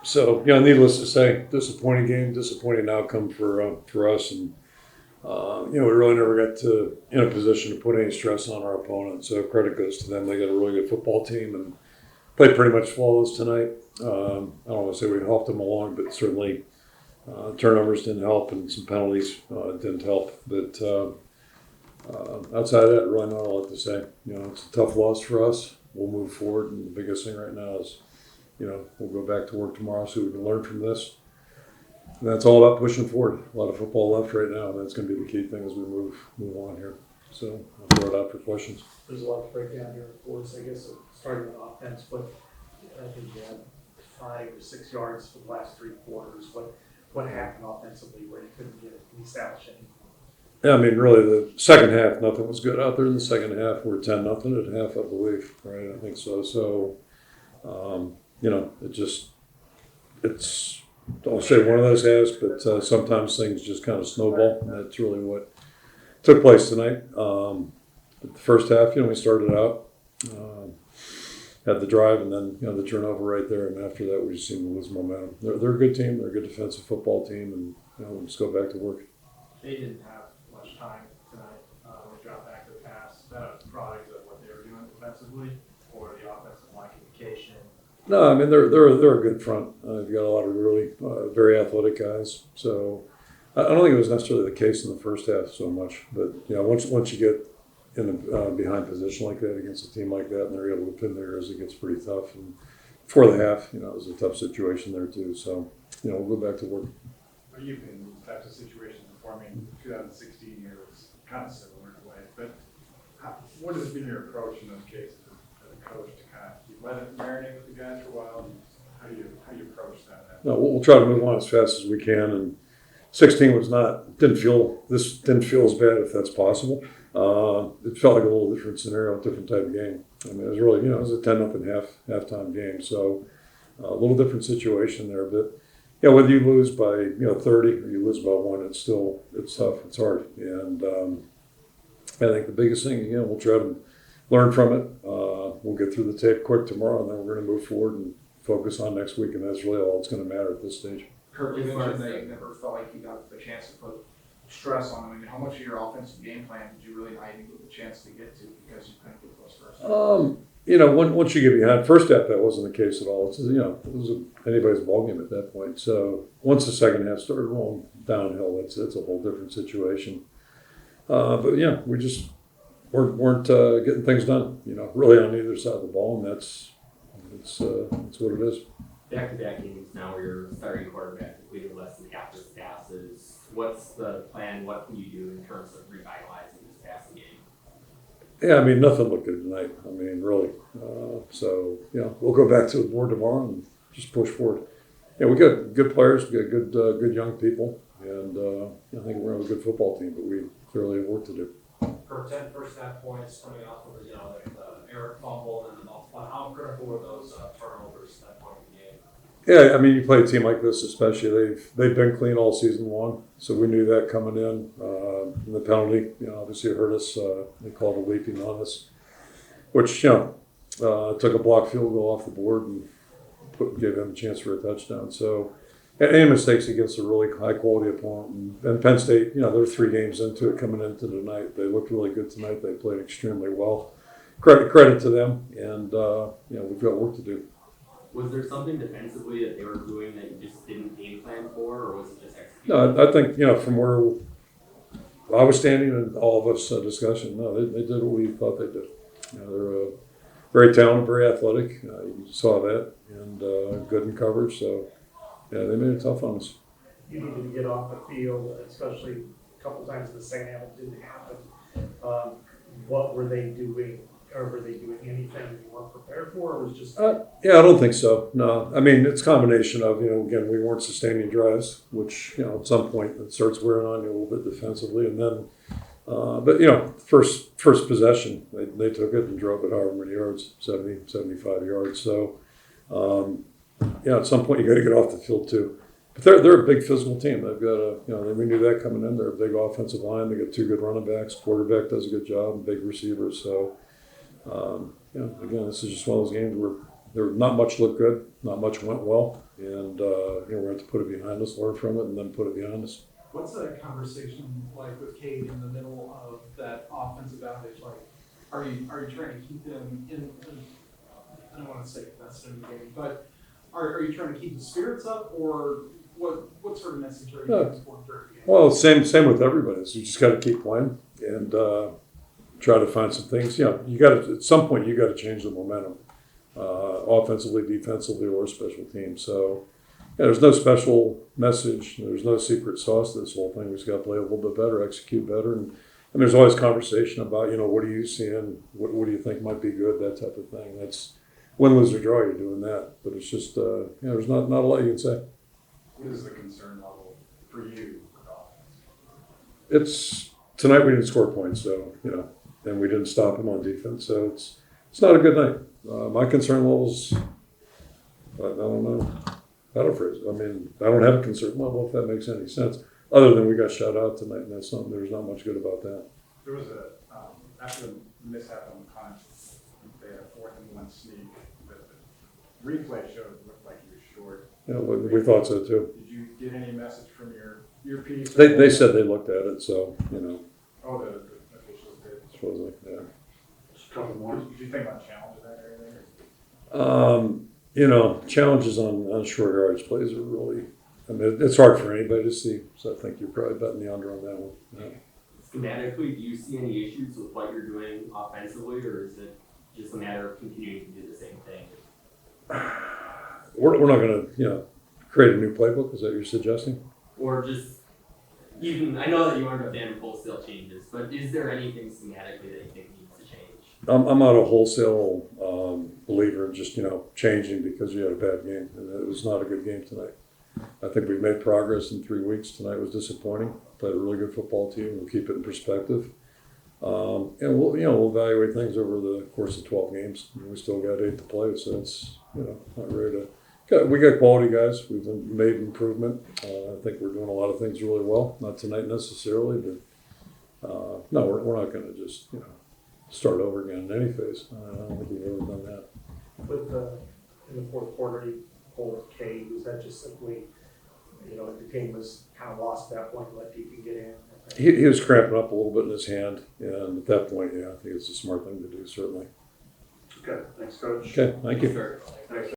So, needless to say, disappointing game, disappointing outcome for us. And, we really never got in a position to put any stress on our opponent. So credit goes to them. They got a really good football team and played pretty much flawless tonight. I don't want to say we helped them along, but certainly turnovers didn't help and some penalties didn't help. But outside of that, really not a lot to say. It's a tough loss for us. We'll move forward, and the biggest thing right now is, we'll go back to work tomorrow so we can learn from this. And that's all about pushing forward. A lot of football left right now, and that's going to be the key thing as we move on here. So I'll throw it out for questions. There's a lot to break down here for us, I guess, starting with offense, but I think you had 5 or 6 yards for the last 3 quarters. What happened offensively where you couldn't get it established anymore? Yeah, I mean, really, the second half, nothing was good out there in the second half. We're 10-0 at half, I believe, right? I think so. So, it's, I'll say one of those has, but sometimes things just kind of snowball, and that's really what took place tonight. The first half, we started out, had the drive, and then, the turnover right there, and after that, we just seemed to lose momentum. They're a good team. They're a good defensive football team, and, we'll just go back to work. They didn't have much time tonight. They dropped back to the pass. Is that a product of what they were doing defensively or the offensive line communication? No, I mean, they're a good front. They've got a lot of really very athletic guys. So I don't think it was necessarily the case in the first half so much. But, once you get in a behind position like that against a team like that and they're able to pin theirs, it gets pretty tough. And before the half, it was a tough situation there too. So, we'll go back to work. You've been in these types of situations before. I mean, 2016 year was kind of similar in a way. But what has been your approach in those cases as a coach to kind of let it marinate with the guys for a while? How do you approach that? No, we'll try to move on as fast as we can. And 16 didn't feel as bad if that's possible. It felt like a little different scenario, different type of game. I mean, it was really, it was a 10-0 halftime game. So a little different situation there, but. Yeah, whether you lose by 30 or you lose by 1, it's tough. It's hard, and I think the biggest thing again, we'll try to learn from it. We'll get through the tape quick tomorrow, and then we're going to move forward and focus on next week, and that's really all that's going to matter at this stage. Kirk, you mentioned that you never felt like you got the chance to put stress on them. I mean, how much of your offensive game plan did you really not even get the chance to get to because you couldn't get those first? Once you get behind, first half that wasn't the case at all. It's, it was anybody's ball game at that point. So once the second half started rolling downhill, it's a whole different situation. But we just weren't getting things done. Really on either side of the ball, and that's what it is. Back-to-back games now where you're starting quarterback completing less than half the passes. What's the plan? What can you do in terms of revitalizing this passing game? Yeah, I mean, nothing looked good tonight. I mean, really. So, we'll go back to the board tomorrow and just push forward. Yeah, we got good players. We got good young people. And I think we're going to have a good football team, but we clearly have work to do. For 10 first half points coming off of the Eric fumble and the multiple, how critical were those turnovers at that point in the game? Yeah, I mean, you play a team like this, especially they've been clean all season long, so we knew that coming in. And the penalty, obviously it hurt us. They called a leaping on us, which took a blocked field goal off the board and gave them a chance for a touchdown. So any mistakes against a really high quality opponent, and Penn State, they're 3 games into it coming into tonight. They looked really good tonight. They played extremely well. Credit to them, and we've got work to do. Was there something defensively that they were doing that you just didn't game plan for, or was it just execution? No, I think, from where I was standing and all of us discussion, no, they did what we thought they did. They're very talented, very athletic. You saw that, and good in coverage. So, yeah, they made it tough on us. You needed to get off the field, especially a couple times in the second half. It didn't happen. What were they doing? Or were they doing anything you weren't prepared for, or was it just? Yeah, I don't think so. No, I mean it's a combination of again we weren't sustaining drives, which at some point it starts wearing on you a little bit defensively, and then but first possession they took it and drove it however many yards, 70, 75 yards. So at some point you got to get off the field too. But they're a big physical team. They've got we knew that coming in. They're a big offensive line. They got 2 good running backs. Quarterback does a good job. Big receivers. So. Again, this is just one of those games where there not much looked good, not much went well, and we're going to have to put it behind us, learn from it, and then put it behind us. What's that conversation like with Cade in the middle of that offensive outage? Like, are you trying to keep him in I don't want to say that's in the game, but are you trying to keep the spirits up, or what sort of message are you guys for during the game? Well, same with everybody. So you just got to keep playing and try to find some things. You got to at some point you got to change the momentum, offensively, defensively, or special teams. So there's no special message. There's no secret sauce to this whole thing. We just got to play a little bit better, execute better, and there's always conversation about what are you seeing, what do you think might be good, that type of thing. That's win, lose, or draw. You're doing that, but it's just there's not a lot you can say. What is the concern level for you with offense? It's tonight we didn't score points, so and we didn't stop them on defense, so it's not a good night. My concern levels, I don't know how to phrase it. I mean, I don't have a concern level if that makes any sense. Other than we got shut out tonight, and there's not much good about that. There was after the mishap on the punt, they had a 4th and 1 sneak. The replay showed it looked like he was short. Yeah, we thought so too. Did you get any message from your piece? They said they looked at it, so Oh, the officials did. supposedly, yeah. Just a couple more. Did you think about challenges that area? Challenges on short yards plays are really. I mean, it's hard for anybody to see, so I think you're probably betting the under on that one. Yeah. Schematically, do you see any issues with what you're doing offensively, or is it just a matter of continuing to do the same thing? We're not going to, create a new playbook. Is that what you're suggesting? Or just even, I know that you aren't a fan of wholesale changes, but is there anything schematically that you think needs to change? I'm not a wholesale believer in just changing because you had a bad game, and it was not a good game tonight. I think we've made progress in 3 weeks. Tonight was disappointing. Played a really good football team. We'll keep it in perspective, and we'll evaluate things over the course of 12 games. We still got 8 to play, so it's not ready to. We got quality guys. We've made improvement. I think we're doing a lot of things really well. Not tonight necessarily, but no, we're not going to just start over again in any phase. I don't think we've ever done that. With in the fourth quarter, you pulled with Cade, was that just simply, the team was kind of lost at that point, let Deacon get in? He was cramping up a little bit in his hand, and at that point, I think it's a smart thing to do, certainly. Okay, thanks, Coach. Okay, thank you. Sure. Thanks.